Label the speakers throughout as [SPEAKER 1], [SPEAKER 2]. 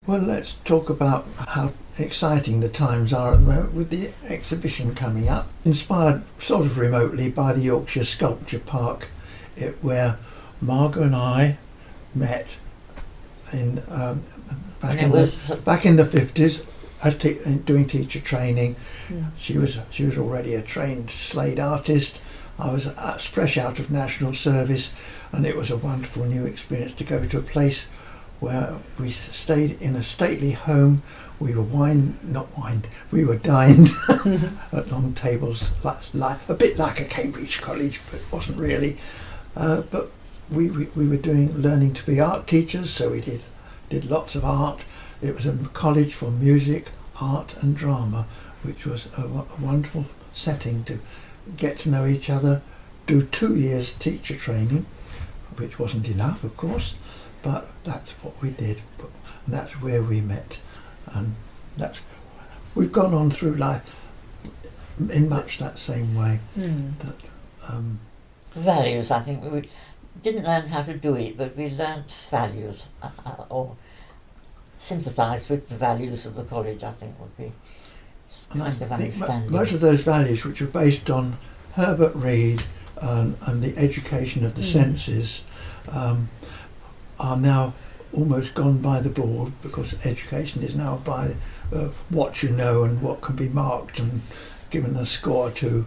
[SPEAKER 1] Well, let's talk about how exciting the times are at the moment with the exhibition coming up, inspired sort of remotely by the Yorkshire Sculpture Park, where Margot and I met in back in the 50s as doing teacher training.
[SPEAKER 2] Yeah.
[SPEAKER 1] She was already a trained Slade artist. I was fresh out of national service, and it was a wonderful new experience to go to a place where we stayed in a stately home. We were we were dined at long tables, a bit like a Cambridge college, but it wasn't really. But we were learning to be art teachers, so we did lots of art. It was a college for music, art and drama, which was a wonderful setting to get to know each other, do 2 years teacher training, which wasn't enough, of course, but that's what we did. And that's where we met, and we've gone on through life in much that same way. That
[SPEAKER 2] Values, I think. We didn't learn how to do it, but we learnt values, or sympathised with the values of the college, I think would be
[SPEAKER 1] and I
[SPEAKER 2] kind of
[SPEAKER 1] think
[SPEAKER 2] understanding.
[SPEAKER 1] most of those values, which are based on Herbert Reed and the education of the senses, are now almost gone by the board, because education is now by what you know and what can be marked and given a score to.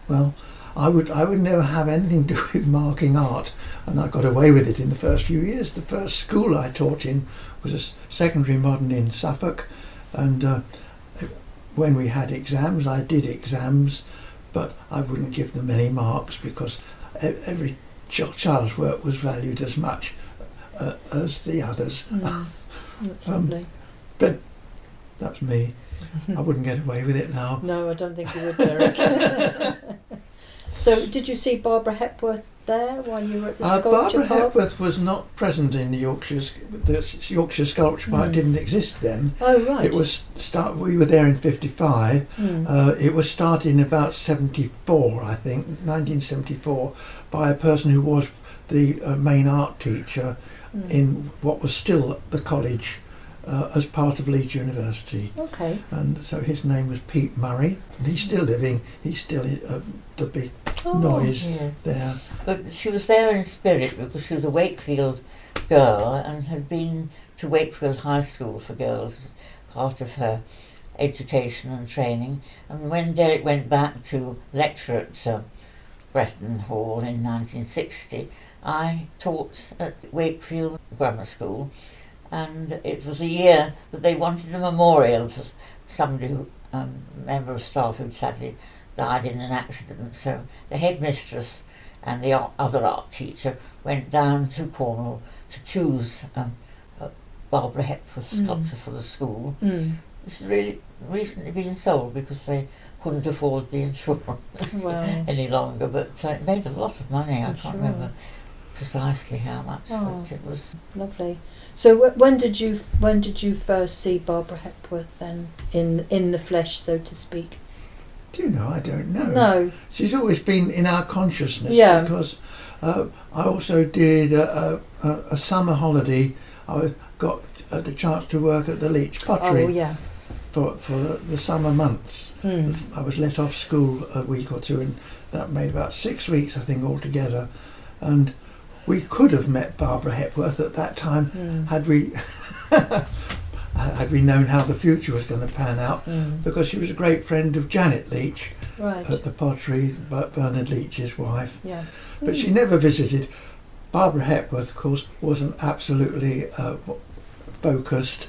[SPEAKER 1] Well, I would never have anything to do with marking art, and I got away with it in the first few years. The first school I taught in was a secondary modern in Suffolk, and when we had exams, I did exams, but I wouldn't give them any marks, because every child's work was valued as much as the others.
[SPEAKER 3] That's lovely.
[SPEAKER 1] But that's me. I wouldn't get away with it now.
[SPEAKER 3] No, I don't think you would, Derek. So, did you see Barbara Hepworth there while you were at the Sculpture
[SPEAKER 1] Barbara
[SPEAKER 3] Park?
[SPEAKER 1] Hepworth was not present in the Yorkshire Sculpture Park. Didn't exist then.
[SPEAKER 3] Oh, right.
[SPEAKER 1] It was we were there in 55. It was started in about 74, I think, 1974, by a person who was the main art teacher in what was still the college as part of Leeds University.
[SPEAKER 3] Okay.
[SPEAKER 1] And so his name was Pete Murray, and he's still living. He's still the big noise there.
[SPEAKER 2] But she was there in spirit because she was a Wakefield girl and had been to Wakefield High School for girls as part of her education and training. And when Derek went back to lecture at Bretton Hall in 1960, I taught at Wakefield Grammar School, and it was a year that they wanted a memorial to somebody who, member of staff who'd sadly died in an accident. So the headmistress and the other art teacher went down to Cornwall to choose Barbara Hepworth's sculpture for the school. It's really recently been sold because they couldn't afford the insurance any longer, but it made a lot of money. I can't remember precisely how much, but it was
[SPEAKER 3] lovely. So when did you first see Barbara Hepworth then in the flesh, so to speak?
[SPEAKER 1] Do you know? I don't know.
[SPEAKER 3] No.
[SPEAKER 1] She's always been in our consciousness, because I also did a summer holiday. I got the chance to work at the Leech Pottery for the summer months. I was let off school a week or two, and that made about 6 weeks, I think, altogether. And we could have met Barbara Hepworth at that time had we had we known how the future was going to pan out, because she was a great friend of Janet Leech at the pottery, Bernard Leech's wife.
[SPEAKER 3] Yeah.
[SPEAKER 1] But she never visited. Barbara Hepworth, of course, was an absolutely focused,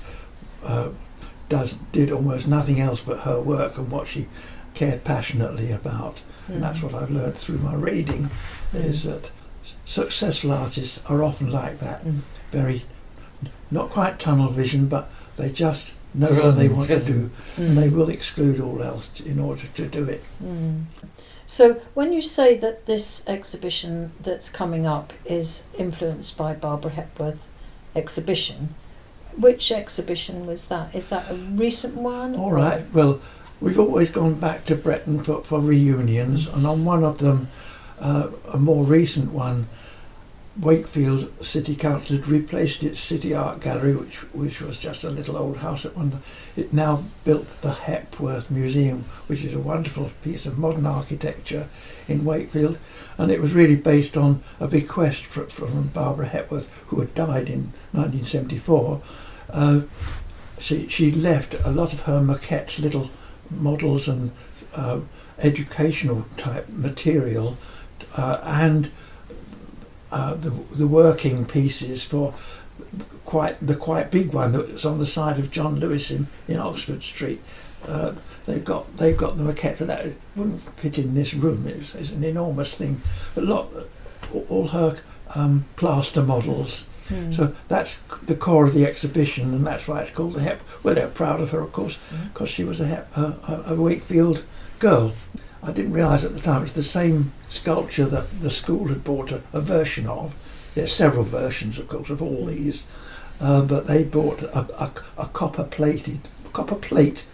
[SPEAKER 1] did almost nothing else but her work and what she cared passionately about. And that's what I've learned through my reading, is that successful artists are often like that. Very, not quite tunnel vision, but they just know what they want to do, and they will exclude all else in order to do it.
[SPEAKER 3] So when you say that this exhibition that's coming up is influenced by Barbara Hepworth exhibition, which exhibition was that? Is that a recent one?
[SPEAKER 1] All right, well, we've always gone back to Bretton for reunions, and on one of them, a more recent one, Wakefield City Council had replaced its City Art Gallery, which was just a little old house at one. It now built the Hepworth Museum, which is a wonderful piece of modern architecture in Wakefield, and it was really based on a bequest from Barbara Hepworth, who had died in 1974. She left a lot of her maquettes, little models and educational type material, and the working pieces for the quite big one that's on the side of John Lewis in Oxford Street. They've got the maquette for that. It wouldn't fit in this room. It's an enormous thing. But all her plaster models. So that's the core of the exhibition, and that's why it's called the Hep. Well, they're proud of her, of course, because she was a Wakefield girl. I didn't realise at the time it's the same sculpture that the school had bought a version of. There's several versions, of course, of all these, but they bought a copper plate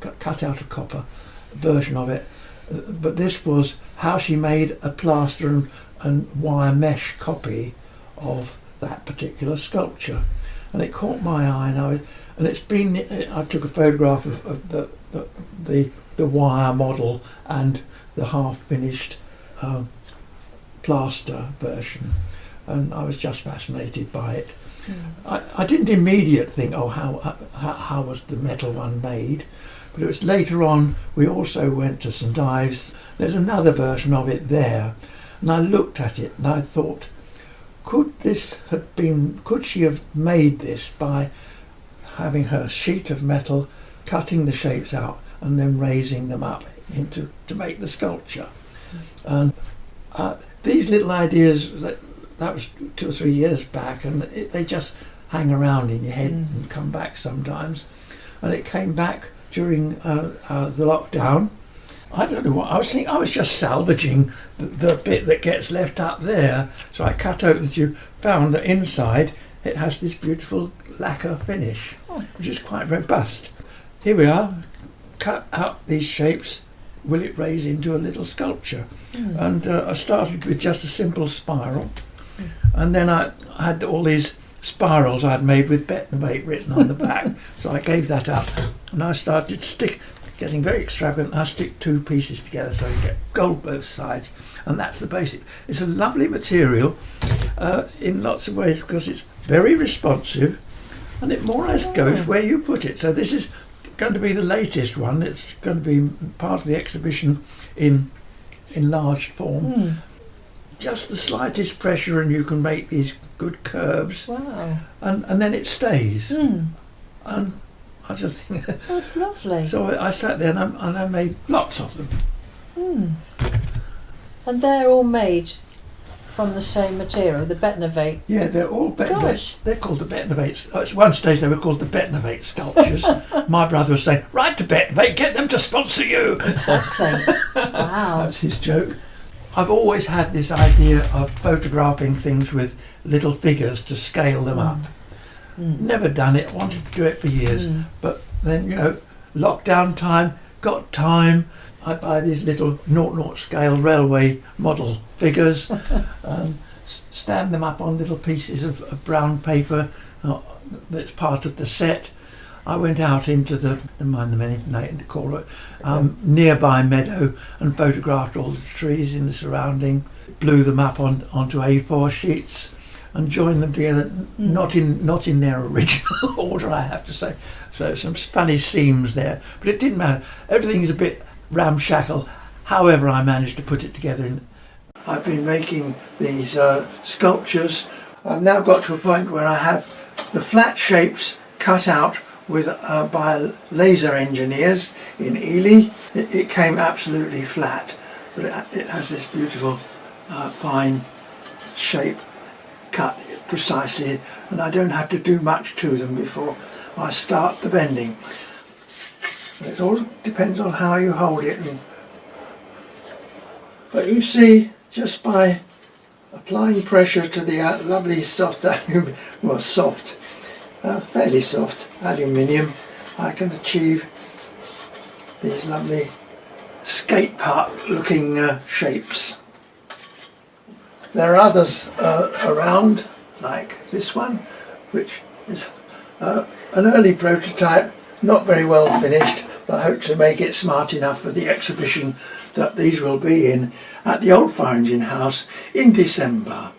[SPEAKER 1] cut out of copper version of it. But this was how she made a plaster and wire mesh copy of that particular sculpture, and it caught my eye. I took a photograph of the wire model and the half-finished plaster version, and I was just fascinated by it. I didn't immediately think, oh, how was the metal one made? But it was later on we also went to St Ives. There's another version of it there, and I looked at it and I thought, could she have made this by having her sheet of metal, cutting the shapes out and then raising them up to make the sculpture? And these little ideas, that was 2 or 3 years back, and they just hang around in your head and come back sometimes. And it came back during the lockdown. I don't know what I was thinking. I was just salvaging the bit that gets left up there. So I cut open the tube, found that inside it has this beautiful lacquer finish, which is quite robust. Here we are, cut out these shapes. Will it raise into a little sculpture? And I started with just a simple spiral, and then I had all these spirals I'd made with Betnovate written on the back. So I gave that up, and I started getting very extravagant. I stick 2 pieces together so you get gold both sides, and that's the basic. It's a lovely material in lots of ways because it's very responsive, and it more or less goes where you put it. So this is going to be the latest one. It's going to be part of the exhibition in enlarged form. Just the slightest pressure and you can make these good curves.
[SPEAKER 3] Wow.
[SPEAKER 1] And then it stays. And I just think
[SPEAKER 3] that's lovely.
[SPEAKER 1] So I sat there and I made lots of them.
[SPEAKER 3] And they're all made from the same material, the Betnovate.
[SPEAKER 1] Yeah, they're all Betnovate.
[SPEAKER 3] Gosh.
[SPEAKER 1] They're called the Betnovate. At one stage they were called the Betnovate sculptures. My brother was saying, "Write to Betnovate, get them to sponsor you."
[SPEAKER 3] Exactly. Wow.
[SPEAKER 1] That's his joke. I've always had this idea of photographing things with little figures to scale them up. Never done it, wanted to do it for years. But then, lockdown time, got time. I buy these little 0.0 scale railway model figures, stand them up on little pieces of brown paper that's part of the set. I went out into the nearby meadow and photographed all the trees in the surrounding, blew them up onto A4 sheets and joined them together, not in their original order, I have to say. So some funny seams there, but it didn't matter. Everything's a bit ramshackle. However, I managed to put it together. I've been making these sculptures. I've now got to a point where I have the flat shapes cut out by laser engineers in Ely. It came absolutely flat, but it has this beautiful fine shape cut precisely, and I don't have to do much to them before I start the bending. It all depends on how you hold it. But you see, just by applying pressure to the lovely soft fairly soft aluminium, I can achieve these lovely skate park looking shapes. There are others around, like this one, which is an early prototype, not very well finished, but I hope to make it smart enough for the exhibition that these will be in at the Old Fire Engine House in December.